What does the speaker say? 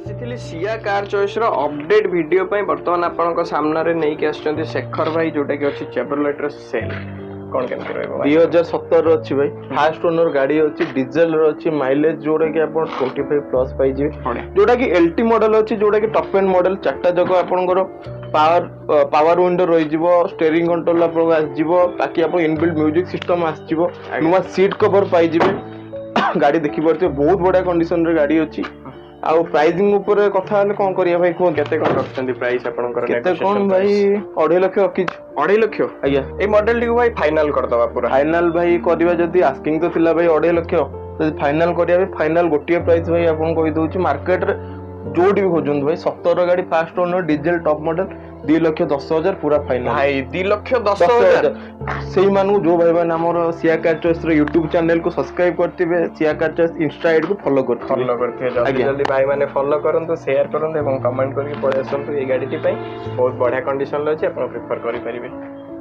ଆସିଥିଲି ସିଆ car choice ର ଅପडेट video ପାଇଁ ବର୍ତ୍ତମାନ ଆପଣଙ୍କ ସାମ୍ନାରେ ନେଇକି ଆସିଛନ୍ତି शेखर भाई जोटा कि अछि चेवरलेट ର सेल कोन केमति रहबो 2017 ର ଅଛି ଭାଇ फास्ट ओनर गाड़ी अछि डीजल ର अछि माइलेज जोटा कि आपण 25 प्लस पाई जिवे जोटा कि एलटी मॉडल अछि जोटा कि टॉप एंड मॉडल चारटा जगह आपनकर पावर विंडो रही जिवो स्टीयरिंग कंट्रोल आपन आस जिवो बाकी आपन इनबिल्ट म्यूजिक सिस्टम आस जिवो नुवा सीट कवर पाई जिवे गाड़ी देखि परते बहुत बढ़िया कंडीशन रे गाड़ी अछि आ प्राइसिंग ऊपर कथा हले कोन करिया भाई कोन केते कोन रखछन्ती प्राइस आपनकर केते कोन भाई 2.5 लाख रखि 2.5 लाख आज्ञा ए मॉडल टी भाई फाइनल कर दवा पूरा फाइनल भाई करबा जदी आस्किंग तो थिला भाई 2.5 लाख जदी फाइनल करिया फाइनल गोटिए प्राइस भाई आपन कहि दोछि मार्केट रे जोडी भी खोजन भाई 17 गाड़ी fast owner diesel top model 2,10,000 पूरा फाइनल भाई 2,10,000 सेही मानु जो भाई माने हमर सिया कार चॉइस रो YouTube चैनल को सब्सक्राइब करथिबे सिया कार चॉइस इंस्टा आईडी को फॉलो करथिबे जल्दी जल्दी भाई माने फॉलो करंतु शेयर करंतु एवं कमेंट करके पळे आसंतु ए गाड़ी टी पई बहुत बढ़िया कंडीशन ल अछि आपण प्रेफर करि परिबे।